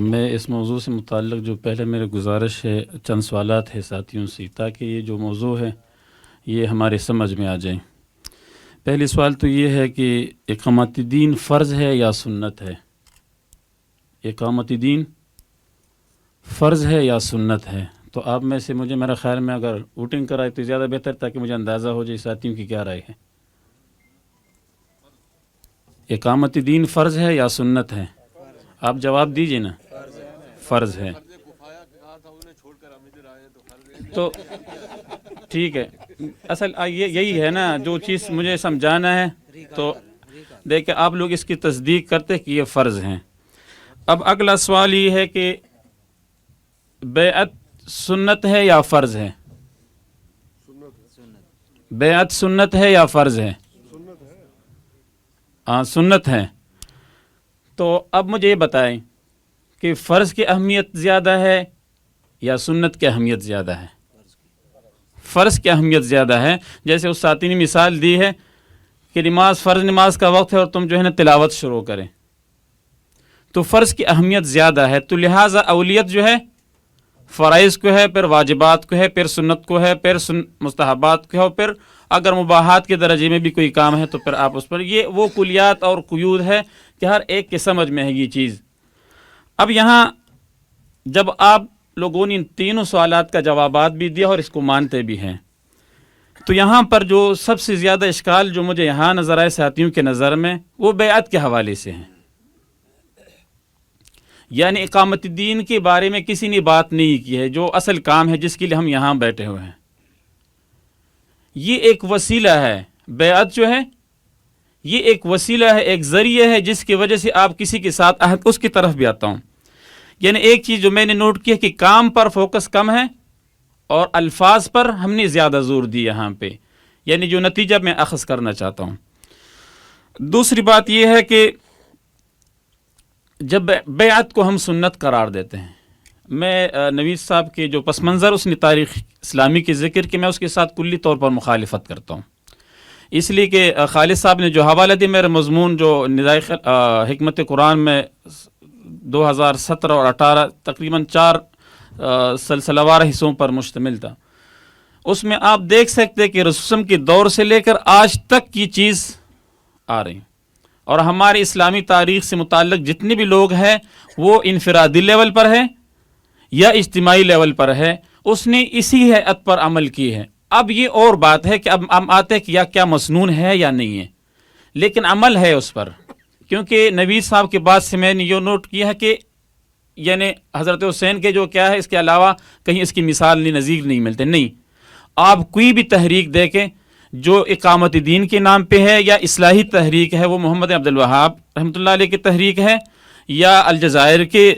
میں اس موضوع سے متعلق جو پہلے میرے گزارش ہے چند سوالات ہے ساتھیوں سے تاکہ یہ جو موضوع ہے یہ ہمارے سمجھ میں آ جائیں۔ پہلی سوال تو یہ ہے کہ اقامت دین فرض ہے یا سنت ہے؟ اقامت دین فرض ہے یا سنت ہے؟ تو آپ میں سے مجھے میرا خیال میں اگر ووٹنگ کرائے تو زیادہ بہتر تاکہ مجھے اندازہ ہو جائے ساتھیوں کی کیا رائے ہے۔ اقامت دین فرض ہے یا سنت ہے؟ آپ جواب دیجئے نا۔ فرض ہے تو ٹھیک ہے۔ اصل یہی ہے نا جو چیز مجھے سمجھانا ہے، تو دیکھیں آپ لوگ اس کی تصدیق کرتے کہ یہ فرض ہیں۔ اب اگلا سوال یہ ہے کہ بیعت سنت ہے یا فرض ہے؟ بیعت سنت ہے یا فرض ہے؟ ہاں سنت ہے۔ تو اب مجھے یہ بتائیں کہ فرض کی اہمیت زیادہ ہے یا سنت کی اہمیت زیادہ ہے؟ فرض کی اہمیت زیادہ ہے۔ جیسے اس ساتھی نے مثال دی ہے کہ نماز فرض نماز کا وقت ہے اور تم جو ہے نا تلاوت شروع کریں، تو فرض کی اہمیت زیادہ ہے، تو لہٰذا اولیت جو ہے فرائض کو ہے، پھر واجبات کو ہے، پھر سنت کو ہے، پھر مستحبات کو ہے، اور پھر اگر مباحات کے درجے میں بھی کوئی کام ہے تو پھر آپ اس پر، یہ وہ کلیات اور قیود ہے کہ ہر ایک کے سمجھ میں ہے یہ چیز۔ اب یہاں جب آپ لوگوں نے ان تینوں سوالات کا جوابات بھی دیا اور اس کو مانتے بھی ہیں، تو یہاں پر جو سب سے زیادہ اشکال جو مجھے یہاں نظر آئے ساتھیوں کے نظر میں وہ بیعت کے حوالے سے ہیں۔ یعنی اقامت دین کے بارے میں کسی نے بات نہیں کی ہے، جو اصل کام ہے جس کے لیے ہم یہاں بیٹھے ہوئے ہیں۔ یہ ایک وسیلہ ہے، بیعت جو ہے یہ ایک وسیلہ ہے، ایک ذریعہ ہے جس کی وجہ سے آپ کسی کے ساتھ عہد، اس کی طرف بھی آتا ہوں۔ یعنی ایک چیز جو میں نے نوٹ کی ہے کہ کام پر فوکس کم ہے اور الفاظ پر ہم نے زیادہ زور دی یہاں پہ، یعنی جو نتیجہ میں اخذ کرنا چاہتا ہوں۔ دوسری بات یہ ہے کہ جب بیعت کو ہم سنت قرار دیتے ہیں، میں نوید صاحب کے جو پس منظر اس نے تاریخ اسلامی کے ذکر کہ میں اس کے ساتھ کلی طور پر مخالفت کرتا ہوں، اس لیے کہ خالد صاحب نے جو حوالہ دی میرے مضمون جو ندائے حکمت قرآن میں 2017 اور 18 تقریباً 4 سلسلہ وار حصوں پر مشتمل تھا، اس میں آپ دیکھ سکتے کہ رسول کے دور سے لے کر آج تک کی چیز آ رہی، اور ہماری اسلامی تاریخ سے متعلق جتنے بھی لوگ ہیں وہ انفرادی لیول پر ہے یا اجتماعی لیول پر ہے، اس نے اسی ہیئت پر عمل کی ہے۔ اب یہ اور بات ہے کہ اب ہم آتے ہیں کہ کیا مسنون ہے یا نہیں ہے، لیکن عمل ہے اس پر، کیونکہ نوید صاحب کے بعد سے میں نے یہ نوٹ کیا ہے کہ یعنی حضرت حسین کے جو کیا ہے اس کے علاوہ کہیں اس کی مثال نہیں، نظیر نہیں ملتے۔ نہیں، آپ کوئی بھی تحریک دیکھیں جو اقامت دین کے نام پہ ہے یا اصلاحی تحریک ہے، وہ محمد عبد الوہاب رحمۃ اللہ علیہ کی تحریک ہے یا الجزائر کے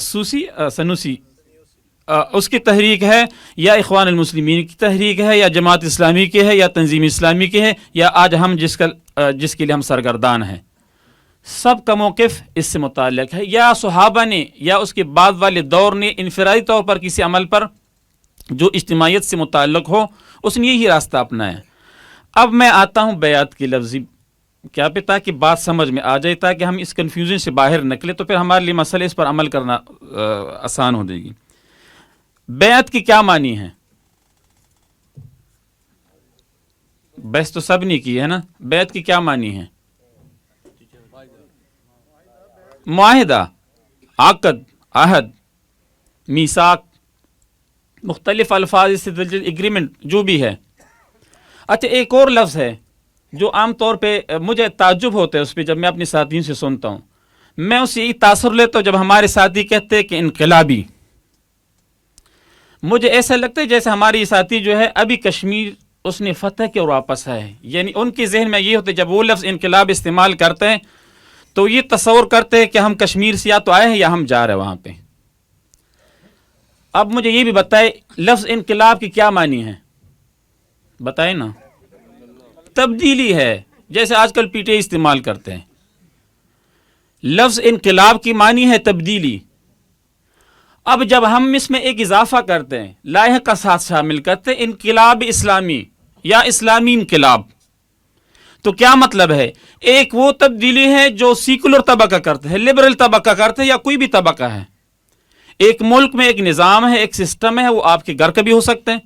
سنوسی اس کی تحریک ہے، یا اخوان المسلمین کی تحریک ہے، یا جماعت اسلامی کی ہے، یا تنظیم اسلامی کی ہے، یا آج ہم جس کے لیے ہم سرگردان ہیں، سب کا موقف اس سے متعلق ہے، یا صحابہ نے یا اس کے بعد والے دور نے انفرادی طور پر کسی عمل پر جو اجتماعیت سے متعلق ہو اس نے یہی راستہ اپنایا۔ اب میں آتا ہوں بیعت کی لفظی کیا پہ تاکہ بات سمجھ میں آ جائے، تاکہ ہم اس کنفیوژن سے باہر نکلے، تو پھر ہمارے لیے مسئلے اس پر عمل کرنا آسان ہو جائے گی۔ بیعت کی کیا معنی ہے؟ بحث تو سب نے کی ہے نا، بیعت کی کیا معنی ہے؟ معاہدہ، عقد، عہد، میثاق، مختلف الفاظ سے ایگریمنٹ جو بھی ہے۔ اچھا ایک اور لفظ ہے جو عام طور پہ مجھے تعجب ہوتا ہے اس پہ جب میں اپنے ساتھیوں سے سنتا ہوں، میں اس سے یہی تاثر لیتا ہوں جب ہمارے ساتھی کہتے ہیں کہ انقلابی، مجھے ایسا لگتا ہے جیسے ہماری ساتھی جو ہے ابھی کشمیر اس نے فتح کے اور واپس آئے، یعنی ان کے ذہن میں یہ ہوتا ہے جب وہ لفظ انقلاب استعمال کرتے ہیں تو یہ تصور کرتے ہیں کہ ہم کشمیر سے یا تو آئے ہیں یا ہم جا رہے ہیں وہاں پہ۔ اب مجھے یہ بھی بتائے لفظ انقلاب کی کیا معنی ہے؟ بتائیں نا۔ تبدیلی ہے، جیسے آج کل پی ٹی آئی استعمال کرتے ہیں۔ لفظ انقلاب کی معنی ہے تبدیلی۔ اب جب ہم اس میں ایک اضافہ کرتے ہیں، لاحق کا ساتھ شامل کرتے ہیں انقلاب اسلامی یا اسلامی انقلاب، تو کیا مطلب ہے؟ ایک وہ تبدیلی ہے جو سیکولر طبقہ کرتا ہے، لبرل طبقہ کرتا ہے، یا کوئی بھی طبقہ ہے۔ ایک ملک میں ایک نظام ہے، ایک سسٹم ہے، وہ آپ کے گھر کا بھی ہو سکتے ہیں،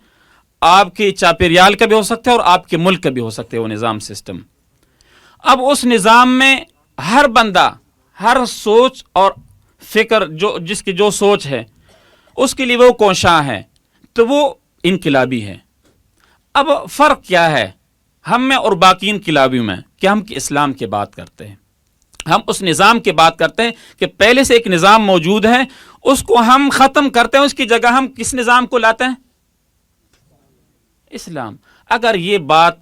آپ کے چاپیریال کا بھی ہو سکتا ہے، اور آپ کے ملک کا بھی ہو سکتا ہے وہ نظام سسٹم۔ اب اس نظام میں ہر بندہ، ہر سوچ اور فکر جس کی جو سوچ ہے اس کے لیے وہ کوشاں ہے، تو وہ انقلابی ہے۔ اب فرق کیا ہے ہم میں اور باقی انقلابیوں میں؟ کہ ہم اسلام کی بات کرتے ہیں، ہم اس نظام کی بات کرتے ہیں کہ پہلے سے ایک نظام موجود ہے، اس کو ہم ختم کرتے ہیں، اس کی جگہ ہم کس نظام کو لاتے ہیں؟ اسلام۔ اگر یہ بات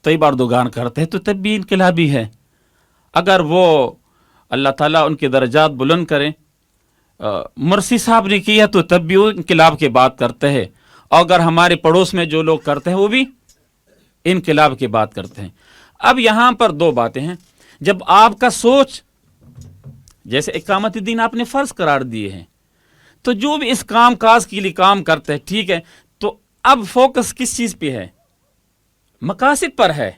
طیب اردوغان کرتے ہیں تو تب بھی انقلابی ہے۔ اگر وہ اللہ تعالیٰ ان کے درجات بلند کریں، مرسی صاحب نے کیا تو تب بھی وہ انقلاب کی بات کرتے ہیں، اور اگر ہمارے پڑوس میں جو لوگ کرتے ہیں وہ بھی انقلاب کی بات کرتے ہیں۔ اب یہاں پر دو باتیں ہیں۔ جب آپ کا سوچ، جیسے اقامت الدین آپ نے فرض قرار دیے ہیں، تو جو بھی اس کام کاج کے لیے کام کرتے ہیں، ٹھیک ہے، تو اب فوکس کس چیز پہ ہے؟ مقاصد پر ہے،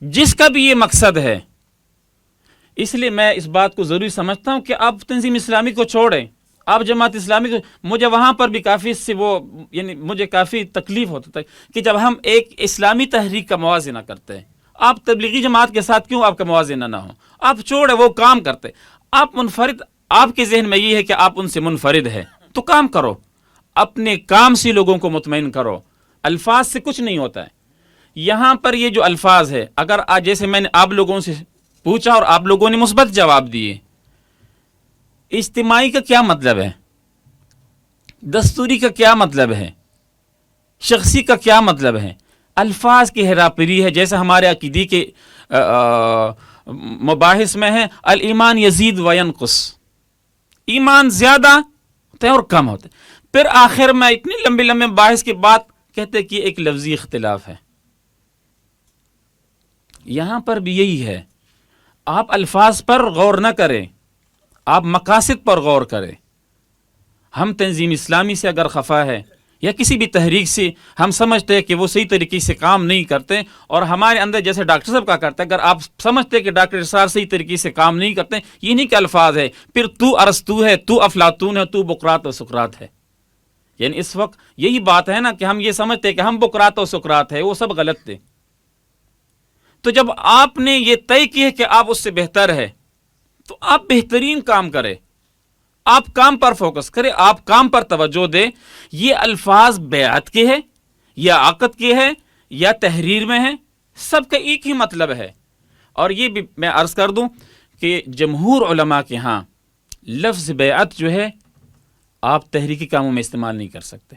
جس کا بھی یہ مقصد ہے۔ اس لیے میں اس بات کو ضروری سمجھتا ہوں کہ آپ تنظیم اسلامی کو چھوڑیں، آپ جماعت اسلامی کو، مجھے وہاں پر بھی کافی سے وہ یعنی مجھے کافی تکلیف ہوتا تھا کہ جب ہم ایک اسلامی تحریک کا موازنہ کرتے ہیں، آپ تبلیغی جماعت کے ساتھ کیوں آپ کا موازنہ نہ ہو؟ آپ چھوڑے، وہ کام کرتے، آپ منفرد، آپ کے ذہن میں یہ ہے کہ آپ ان سے منفرد ہے، تو کام کرو، اپنے کام سے لوگوں کو مطمئن کرو، الفاظ سے کچھ نہیں ہوتا ہے۔ یہاں پر یہ جو الفاظ ہے، اگر آج جیسے میں نے آپ لوگوں سے پوچھا اور آپ لوگوں نے مثبت جواب دیے، اجتماعی کا کیا مطلب ہے؟ دستوری کا کیا مطلب ہے؟ شخصی کا کیا مطلب ہے؟ الفاظ کی ہیرا پھیری ہے، جیسے ہمارے عقیدی کے مباحث میں ہے، الایمان یزید و ینقص، ایمان زیادہ ہوتا ہے اور کم ہوتا ہے۔ پھر آخر میں اتنی لمبی لمبے مباحث کے بعد کہتے کہ ایک لفظی اختلاف ہے۔ یہاں پر بھی یہی ہے، آپ الفاظ پر غور نہ کریں، آپ مقاصد پر غور کریں۔ ہم تنظیم اسلامی سے اگر خفا ہے یا کسی بھی تحریک سے ہم سمجھتے ہیں کہ وہ صحیح طریقے سے کام نہیں کرتے، اور ہمارے اندر جیسے ڈاکٹر صاحب کا کرتے ہیں، اگر آپ سمجھتے ہیں کہ ڈاکٹر اسرار صحیح طریقے سے کام نہیں کرتے، یہ نہیں کہ الفاظ ہے، پھر تو ارسطو ہے، تو افلاطون ہے، تو بقراط و سقراط ہے۔ یعنی اس وقت یہی بات ہے نا کہ ہم یہ سمجھتے ہیں کہ ہم بقراط و سقراط ہے، وہ سب غلط تھے۔ تو جب آپ نے یہ طے کیا کہ آپ اس سے بہتر ہے، تو آپ بہترین کام کریں، آپ کام پر فوکس کریں، آپ کام پر توجہ دیں۔ یہ الفاظ بیعت کے ہیں یا عقد کے ہیں یا تحریر میں ہیں، سب کا ایک ہی مطلب ہے۔ اور یہ بھی میں عرض کر دوں کہ جمہور علماء کے ہاں لفظ بیعت جو ہے آپ تحریکی کاموں میں استعمال نہیں کر سکتے،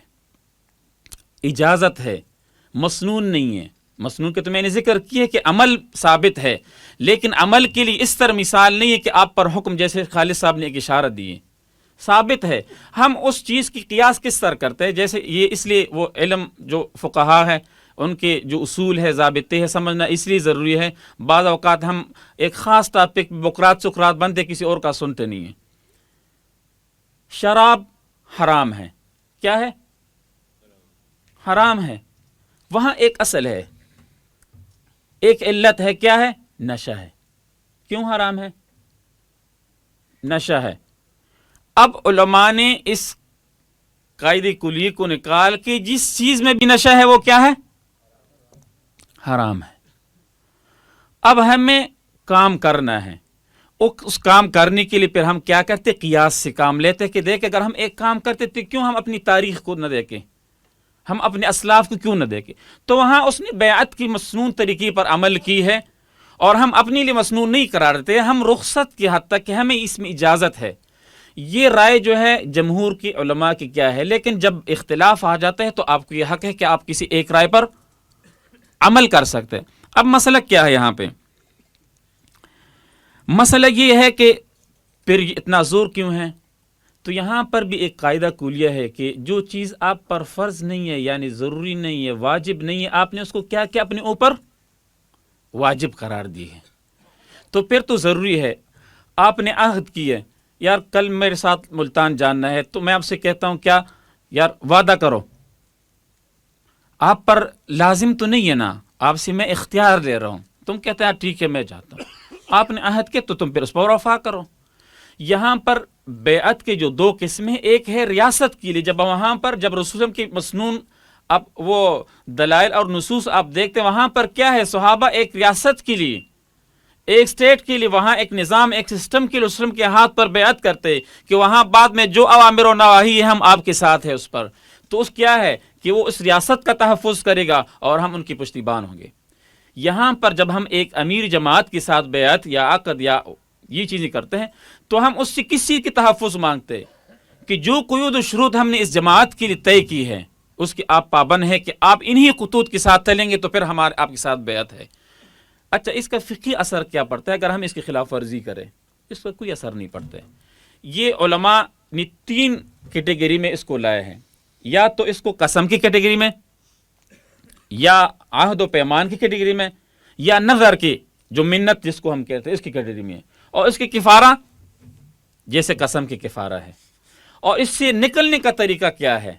اجازت ہے، مسنون نہیں ہے۔ مسنون کے تو میں نے ذکر کیا کہ عمل ثابت ہے، لیکن عمل کے لیے اس طرح مثال نہیں ہے کہ آپ پر حکم، جیسے خالد صاحب نے ایک اشارہ دی، ثابت ہے۔ ہم اس چیز کی قیاس کس طرح کرتے ہیں؟ جیسے یہ اس لیے وہ علم جو فقہا ہے ان کے جو اصول ہے، ضابطے ہے، سمجھنا اس لیے ضروری ہے۔ بعض اوقات ہم ایک خاص ٹاپک بقراط سقراط بنتے کسی اور کا سنتے نہیں ہیں۔ شراب حرام ہے، کیا ہے؟ حرام ہے۔ وہاں ایک اصل ہے، ایک علت ہے، کیا ہے؟ نشہ ہے۔ کیوں حرام ہے؟ نشہ ہے۔ اب علماء نے اس قاعدے کلی کو نکال کے جس چیز میں بھی نشہ ہے وہ کیا ہے؟ حرام ہے۔ اب ہمیں کام کرنا ہے، اس کام کرنے کے لیے پھر ہم کیا کرتے؟ قیاس سے کام لیتے کہ دیکھ اگر ہم ایک کام کرتے تو کیوں ہم اپنی تاریخ کو نہ دیکھیں، ہم اپنے اسلاف کو کیوں نہ دیکھیں؟ تو وہاں اس نے بیعت کی مسنون طریقے پر عمل کی ہے، اور ہم اپنے لیے مسنون نہیں قرار دیتے، ہم رخصت کی حد تک کہ ہمیں اس میں اجازت ہے۔ یہ رائے جو ہے جمہور کی علماء کی کیا ہے، لیکن جب اختلاف آ جاتا ہے تو آپ کو یہ حق ہے کہ آپ کسی ایک رائے پر عمل کر سکتے ہیں۔ اب مسئلہ کیا ہے یہاں پہ؟ مسئلہ یہ ہے کہ پھر اتنا زور کیوں ہے؟ تو یہاں پر بھی ایک قاعدہ کلیہ ہے کہ جو چیز آپ پر فرض نہیں ہے، یعنی ضروری نہیں ہے، واجب نہیں ہے، آپ نے اس کو کیا کیا اپنے اوپر واجب قرار دی ہے، تو پھر تو ضروری ہے۔ آپ نے عہد کی ہے، یار کل میرے ساتھ ملتان جاننا ہے، تو میں آپ سے کہتا ہوں کیا یار وعدہ کرو، آپ پر لازم تو نہیں ہے نا، آپ سے میں اختیار لے رہا ہوں، تم کہتے ہیں ٹھیک ہے میں جاتا ہوں، آپ نے عہد کے تو تم پھر اس پر وفا کرو۔ یہاں پر بیعت کے جو دو قسمیں، ایک ہے ریاست کے لیے، جب وہاں پر جب رسول کی مسنون اب وہ دلائل اور نصوص آپ دیکھتے ہیں، وہاں پر کیا ہے، صحابہ ایک ریاست کے لیے، ایک سٹیٹ کے لیے، وہاں ایک نظام، ایک سسٹم کے لیے رسول کے ہاتھ پر بیعت کرتے کہ وہاں بعد میں جو اوامر و نواہی ہے ہم آپ کے ساتھ ہیں اس پر، تو اس کیا ہے کہ وہ اس ریاست کا تحفظ کرے گا اور ہم ان کی پشتیبان ہوں گے۔ یہاں پر جب ہم ایک امیر جماعت کے ساتھ بیعت یا عقد یا یہ چیزیں کرتے ہیں تو ہم اس سے کسی کی تحفظ مانگتے کہ جو قیود و شروط ہم نے اس جماعت کے لیے طے کی ہے اس کی آپ پابند ہیں کہ آپ انہی خطوط کے ساتھ چلیں گے تو پھر ہمارے آپ کے ساتھ بیعت ہے۔ اچھا، اس کا فقہی اثر کیا پڑتا ہے اگر ہم اس کی خلاف ورزی کریں؟ اس پر کوئی اثر نہیں پڑتا ہے۔ یہ علماء نے 3 کیٹیگری میں اس کو لائے ہیں، یا تو اس کو قسم کی کیٹیگری میں، یا عہد و پیمان کی کیٹیگری میں، یا نظر کی جو منت جس کو ہم کہتے ہیں اس کی کیٹیگری میں، اور اس کی کفارہ جیسے قسم کی کفارہ ہے۔ اور اس سے نکلنے کا طریقہ کیا ہے؟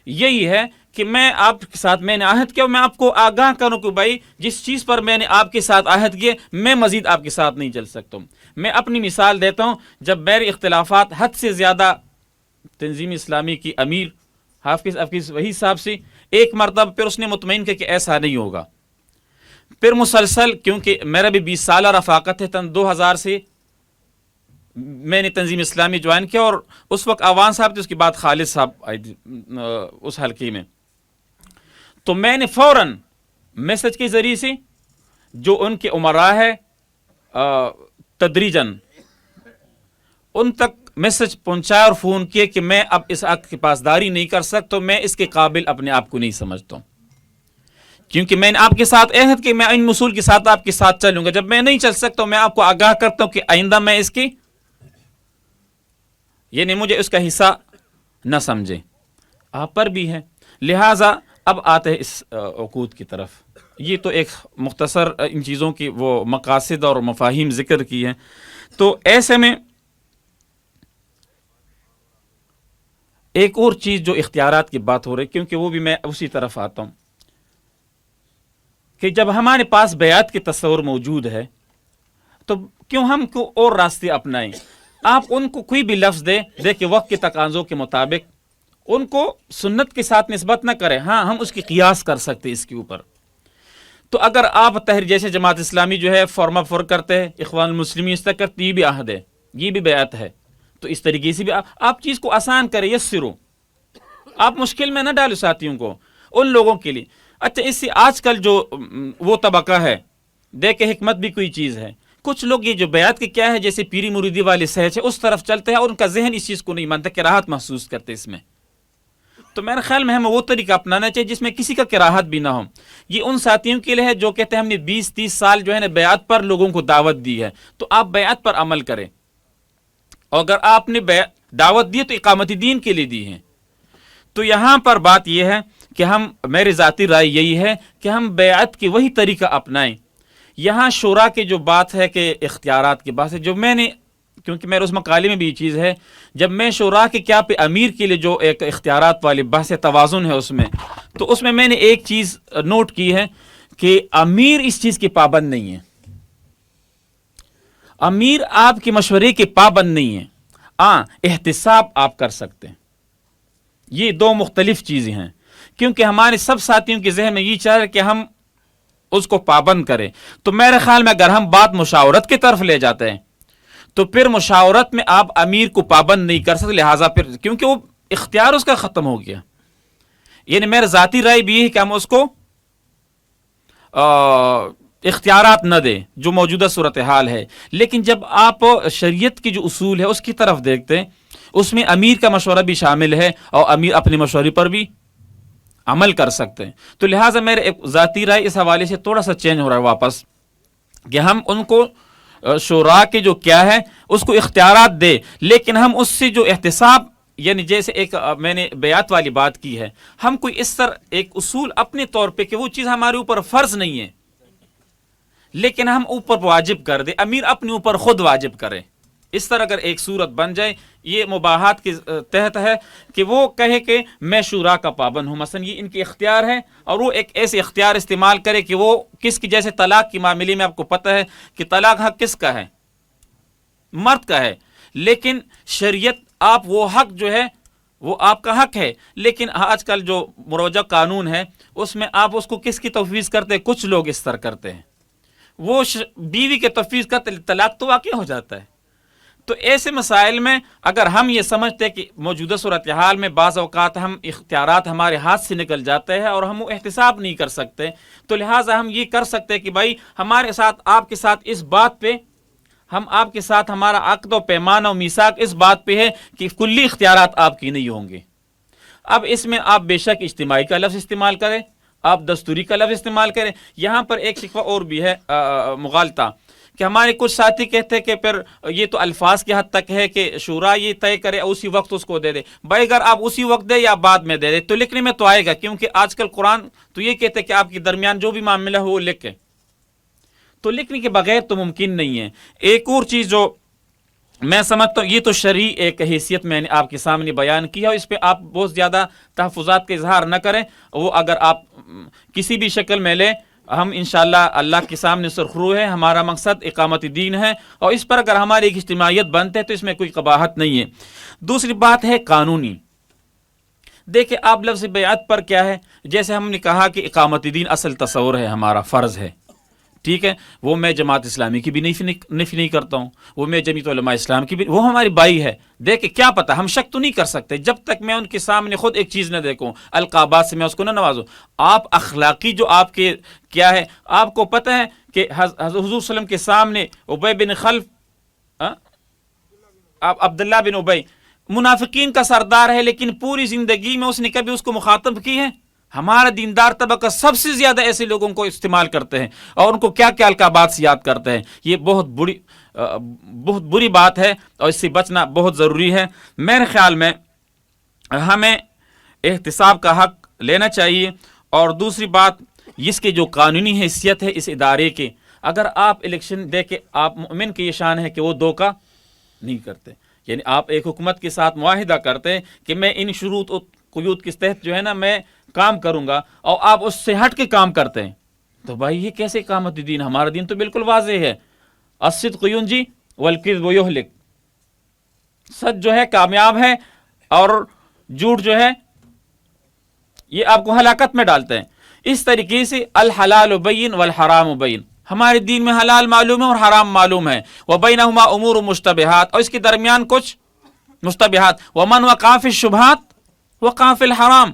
یہی ہے کہ میں آپ کے ساتھ میں نے عہد کیا، میں آپ کو آگاہ کروں کہ بھائی جس چیز پر میں نے آپ کے ساتھ عہد کیے میں مزید آپ کے ساتھ نہیں چل سکتا ہوں۔ میں اپنی مثال دیتا ہوں، جب میرے اختلافات حد سے زیادہ تنظیم اسلامی کی امیر حافظ وحید صاحب سے ایک مرتبہ پھر اس نے مطمئن کیا کہ ایسا نہیں ہوگا، پھر مسلسل، کیونکہ میرا بھی 20 سالہ رفاقت ہے، 2000 سے میں نے تنظیم اسلامی جوائن کیا، اور اس وقت آوان صاحب تھے، اس کے بعد خالد صاحب اس حلقے میں، تو میں نے فوراً میسج کے ذریعے سے جو ان کے عمراء ہے تدریجاً ان تک میسج پہنچایا اور فون کیے کہ میں اب اس حق کی پاسداری نہیں کر سکتا، میں اس کے قابل اپنے آپ کو نہیں سمجھتا ہوں، کیونکہ میں نے آپ کے ساتھ عہد کہ میں ان اصول کے ساتھ آپ کے ساتھ چلوں گا، جب میں نہیں چل سکتا میں آپ کو آگاہ کرتا ہوں کہ آئندہ میں اس کی یعنی مجھے اس کا حصہ نہ سمجھے، آپ پر بھی ہے۔ لہٰذا اب آتے ہیں اس عقود کی طرف۔ یہ تو ایک مختصر ان چیزوں کی وہ مقاصد اور مفاہیم ذکر کی ہیں، تو ایسے میں ایک اور چیز جو اختیارات کی بات ہو رہی، کیونکہ وہ بھی میں اسی طرف آتا ہوں کہ جب ہمارے پاس بیعت کے تصور موجود ہے تو کیوں ہم کو اور راستے اپنائیں؟ آپ ان کو کوئی بھی لفظ دے کہ وقت کے تقاضوں کے مطابق ان کو سنت کے ساتھ نسبت نہ کریں، ہاں ہم اس کی قیاس کر سکتے اس کے اوپر۔ تو اگر آپ تحریر جیسے جماعت اسلامی جو ہے فارما فور کرتے ہیں، اخوان المسلمین اس تک کرتے، یہ بھی عہد ہے، یہ بھی بیعت ہے، تو اس طریقے سے بھی آپ چیز کو آسان کریں، یسرو، آپ مشکل میں نہ ڈالو ساتھیوں کو، ان لوگوں کے لیے۔ اچھا، اس سے آج کل جو وہ طبقہ ہے، دیکھیں حکمت بھی کوئی چیز ہے، کچھ لوگ یہ جو بیعت کے کیا ہے جیسے پیری مریدی والے سہج ہے اس طرف چلتے ہیں اور ان کا ذہن اس چیز کو نہیں مانتا، کراہت محسوس کرتے اس میں۔ تو میرے خیال میں ہمیں وہ طریقہ اپنانا چاہیے جس میں کسی کا کراہت بھی نہ ہو۔ یہ ان ساتھیوں کے لیے ہے جو کہتے ہیں ہم نے 20-30 سال جو ہے نا بیعت پر لوگوں کو دعوت دی ہے، تو آپ بیعت پر عمل کریں، اور اگر آپ نے دعوت دی تو اقامت دین کے لیے دی ہے۔ تو یہاں پر بات یہ ہے کہ ہم، میری ذاتی رائے یہی ہے کہ ہم بیعت کی وہی طریقہ اپنائیں۔ یہاں شورا کے جو بات ہے کہ اختیارات کی بات ہے، جو میں نے، کیونکہ میرے اس مقالے میں بھی یہ چیز ہے، جب میں شورا کے کیا پہ امیر کے لیے جو ایک اختیارات والی بحث توازن ہے اس میں، تو اس میں نے ایک چیز نوٹ کی ہے کہ امیر اس چیز کی پابند نہیں ہے، امیر آپ کے مشورے کے پابند نہیں ہے، احتساب آپ کر سکتے ہیں۔ یہ دو مختلف چیزیں ہیں، کیونکہ ہمارے سب ساتھیوں کے ذہن میں یہ چاہ رہے کہ ہم اس کو پابند کریں، تو میرے خیال میں اگر ہم بات مشاورت کی طرف لے جاتے ہیں تو پھر مشاورت میں آپ امیر کو پابند نہیں کر سکتے، لہٰذا پھر کیونکہ وہ اختیار اس کا ختم ہو گیا۔ یعنی میرا ذاتی رائے بھی ہے کہ ہم اس کو اختیارات نہ دیں جو موجودہ صورتحال ہے، لیکن جب آپ شریعت کی جو اصول ہے اس کی طرف دیکھتے ہیں، اس میں امیر کا مشورہ بھی شامل ہے اور امیر اپنے مشورے پر بھی عمل کر سکتے ہیں۔ تو لہٰذا میرے ایک ذاتی رائے اس حوالے سے تھوڑا سا چینج ہو رہا ہے واپس، کہ ہم ان کو شورا کے جو کیا ہے اس کو اختیارات دے، لیکن ہم اس سے جو احتساب، یعنی جیسے ایک میں نے بیعت والی بات کی ہے، ہم کوئی اس طرح ایک اصول اپنے طور پہ کہ وہ چیز ہمارے اوپر فرض نہیں ہے لیکن ہم اوپر واجب کر دیں، امیر اپنے اوپر خود واجب کرے، اس طرح اگر ایک صورت بن جائے، یہ مباحات کے تحت ہے کہ وہ کہے کہ میں شورا کا پابند ہوں، مثلا یہ ان کے اختیار ہے، اور وہ ایک ایسے اختیار استعمال کرے کہ وہ کس کی، جیسے طلاق کی معاملے میں آپ کو پتہ ہے کہ طلاق حق کس کا ہے؟ مرد کا ہے، لیکن شریعت آپ وہ حق جو ہے وہ آپ کا حق ہے، لیکن آج کل جو مروجہ قانون ہے اس میں آپ اس کو کس کی تفویض کرتے ہیں؟ کچھ لوگ اس طرح کرتے ہیں، وہ بیوی کے تفویض کا طلاق تو واقع ہو جاتا ہے۔ تو ایسے مسائل میں اگر ہم یہ سمجھتے کہ موجودہ صورتحال میں بعض اوقات ہم اختیارات ہمارے ہاتھ سے نکل جاتے ہیں اور ہم وہ احتساب نہیں کر سکتے، تو لہٰذا ہم یہ کر سکتے کہ بھائی ہمارے ساتھ، آپ کے ساتھ اس بات پہ، ہم آپ کے ساتھ، ہمارا عقد و پیمانہ و میثاق اس بات پہ ہے کہ کلی اختیارات آپ کی نہیں ہوں گے۔ اب اس میں آپ بے شک اجتماعی کا لفظ استعمال کریں، آپ دستوری کا لفظ استعمال کریں۔ یہاں پر ایک شکوہ اور بھی ہے مغالطہ، کہ ہمارے کچھ ساتھی کہتے ہیں کہ پھر یہ تو الفاظ کی حد تک ہے کہ شورا یہ طے کرے اسی وقت اس کو دے دے۔ بھائی اگر آپ اسی وقت دے یا بعد میں دے دے تو لکھنے میں تو آئے گا، کیونکہ آج کل قرآن تو یہ کہتے ہیں کہ آپ کے درمیان جو بھی معاملہ ہو وہ لکھیں، تو لکھنے کے بغیر تو ممکن نہیں ہے۔ ایک اور چیز جو میں سمجھتا ہوں، یہ تو شرعی ایک حیثیت میں نے آپ کے سامنے بیان کی ہے، اور اس پہ آپ بہت زیادہ تحفظات کا اظہار نہ کریں۔ وہ اگر آپ کسی بھی شکل میں لیں، ہم انشاءاللہ اللہ کے سامنے سرخرو ہے، ہمارا مقصد اقامت دین ہے، اور اس پر اگر ہماری ایک اجتماعیت بنتے تو اس میں کوئی قباحت نہیں ہے۔ دوسری بات ہے قانونی۔ دیکھیں آپ لفظ بیعت پر کیا ہے، جیسے ہم نے کہا کہ اقامت دین اصل تصور ہے، ہمارا فرض ہے، ٹھیک ہے، وہ میں جماعت اسلامی کی بھی نفی نہیں کرتا ہوں، وہ میں جمعیت علماء اسلام کی بھی، وہ ہماری بائی ہے۔ دیکھیں کیا پتہ، ہم شک تو نہیں کر سکتے جب تک میں ان کے سامنے خود ایک چیز نہ دیکھوں، القابات سے میں اس کو نہ نوازوں۔ آپ اخلاقی جو آپ کے کیا ہے، آپ کو پتہ ہے کہ حضور صلی اللہ علیہ وسلم کے سامنے ابی بن خلف، عبداللہ بن ابی منافقین کا سردار ہے، لیکن پوری زندگی میں اس نے کبھی اس کو مخاطب کی ہے؟ ہمارا دیندار طبقہ سب سے زیادہ ایسے لوگوں کو استعمال کرتے ہیں اور ان کو کیا کیا القابات سے یاد کرتے ہیں۔ یہ بہت بری بات ہے اور اس سے بچنا بہت ضروری ہے۔ میرے خیال میں ہمیں احتساب کا حق لینا چاہیے۔ اور دوسری بات، اس کے جو قانونی حیثیت ہے اس ادارے کے، اگر آپ الیکشن دے کے، آپ مومن کی یہ شان ہے کہ وہ دھوکہ نہیں کرتے، یعنی آپ ایک حکومت کے ساتھ معاہدہ کرتے ہیں کہ میں ان شروط و قیود کے تحت جو ہے نا میں کام کروں گا، اور آپ اس سے ہٹ کے کام کرتے ہیں، تو بھائی یہ کیسے اقامت دین؟ ہمارا دین تو بالکل واضح ہے، الصدق ینجی والکذب یہلک، سچ جو ہے کامیاب ہے اور جھوٹ جو ہے یہ آپ کو ہلاکت میں ڈالتے ہیں۔ اس طریقے سے الحلال بین والحرام بین، ہمارے دین میں حلال معلوم ہے اور حرام معلوم ہے، وبینہما امور مشتبہات، اور اس کے درمیان کچھ مشتبہات، ومن وقع فی الشبہات وقع فی الحرام،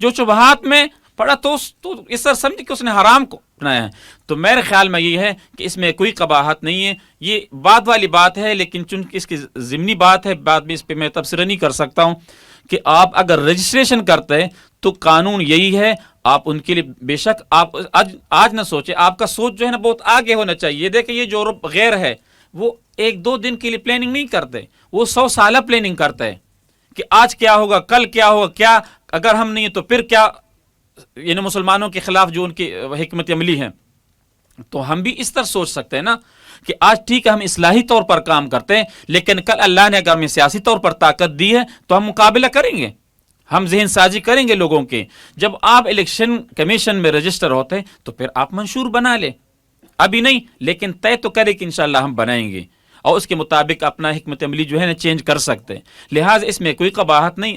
جو شبہات میں پڑا تو اس طرح سمجھ کہ اس نے حرام کو اپنایا ہے۔ تو میرے خیال میں یہ ہے کہ اس میں کوئی قباحت نہیں ہے، یہ بات والی بات ہے، لیکن چونکہ اس کی ضمنی بات ہے، بعد میں اس پہ میں تبصرہ نہیں کر سکتا ہوں کہ آپ اگر رجسٹریشن کرتے ہیں تو قانون یہی ہے، آپ ان کے لیے بے شک آپ آج نہ سوچیں، آپ کا سوچ جو ہے نا بہت آگے ہونا چاہیے۔ دیکھیں یہ جو غیر ہے وہ ایک دو دن کے لیے پلاننگ نہیں کرتے، وہ 100 سالہ پلاننگ کرتا ہے کہ آج کیا ہوگا، کل کیا ہوگا، کیا اگر ہم نہیں تو پھر کیا، یعنی مسلمانوں کے خلاف جو ان کی حکمت عملی ہے۔ تو ہم بھی اس طرح سوچ سکتے ہیں نا کہ آج ٹھیک ہے ہم اصلاحی طور پر کام کرتے ہیں، لیکن کل اللہ نے اگر ہمیں سیاسی طور پر طاقت دی ہے تو ہم مقابلہ کریں گے، ہم ذہن سازی کریں گے لوگوں کے۔ جب آپ الیکشن کمیشن میں رجسٹر ہوتے ہیں تو پھر آپ منشور بنا لیں، ابھی نہیں لیکن طے تو کرے کہ انشاءاللہ ہم بنائیں گے، اور اس کے مطابق اپنا حکمت عملی جو ہے نا چینج کر سکتے ہیں۔ لہٰذا اس میں کوئی قباحت نہیں۔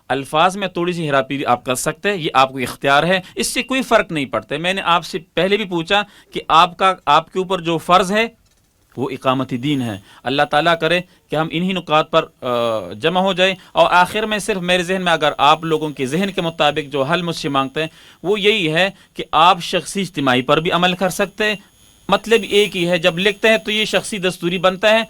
الفاظ میں تھوڑی سی ہیرا پھیری آپ کر سکتے ہیں، یہ آپ کو اختیار ہے، اس سے کوئی فرق نہیں پڑتا۔ میں نے آپ سے پہلے بھی پوچھا کہ آپ کے اوپر جو فرض ہے وہ اقامت دین ہے۔ اللہ تعالیٰ کرے کہ ہم انہی نکات پر جمع ہو جائیں، اور آخر میں صرف میرے ذہن میں اگر آپ لوگوں کے ذہن کے مطابق جو حل مجھ سے مانگتے ہیں وہ یہی ہے کہ آپ شخصی اجتماعی پر بھی عمل کر سکتے ہیں۔ مطلب ایک ہی ہے، جب لکھتے ہیں تو یہ شخصی دستوری بنتا ہے،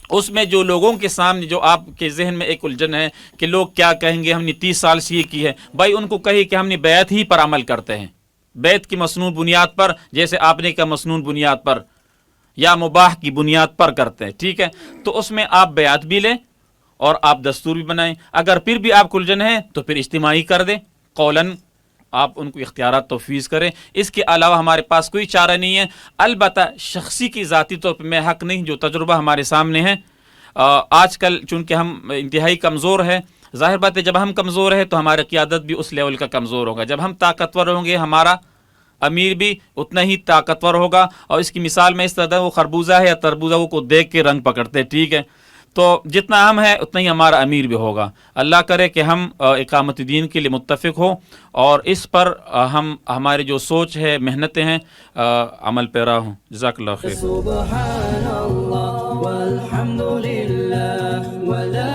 اس میں جو لوگوں کے سامنے جو آپ کے ذہن میں ایک الجھن ہے کہ لوگ کیا کہیں گے، ہم نے 30 سال سے یہ کی ہے، بھائی ان کو کہیے کہ ہم نے بیعت ہی پر عمل کرتے ہیں، بیعت کی مسنون بنیاد پر، جیسے آپ نے کہا مسنون بنیاد پر یا مباح کی بنیاد پر کرتے ہیں، ٹھیک ہے، تو اس میں آپ بیعت بھی لیں اور آپ دستور بھی بنائیں۔ اگر پھر بھی آپ کو الجھن ہے تو پھر اجتماعی کر دیں، قولاً آپ ان کو اختیارات تفویض کریں. اس کے علاوہ ہمارے پاس کوئی چارہ نہیں ہے. البتہ شخصی کی ذاتی طور پہ میں حق نہیں, جو تجربہ ہمارے سامنے ہے آج کل, چونکہ ہم انتہائی کمزور ہے, ظاہر بات ہے جب ہم کمزور ہے تو ہماری قیادت بھی اس لیول کا کمزور ہوگا. جب ہم طاقتور ہوں گے ہمارا امیر بھی اتنا ہی طاقتور ہوگا. اور اس کی مثال میں اس طرح وہ خربوزہ ہے یا تربوزہ, وہ کو دیکھ کے رنگ پکڑتے, ٹھیک ہے, تو جتنا ہم ہے اتنا ہی ہمارا امیر بھی ہوگا. اللہ کرے کہ ہم اقامت دین کے لیے متفق ہوں اور اس پر ہم ہماری جو سوچ ہے, محنتیں ہیں, عمل پیرا ہوں. جزاک اللہ خیر. سبحان اللہ والحمد للہ ولا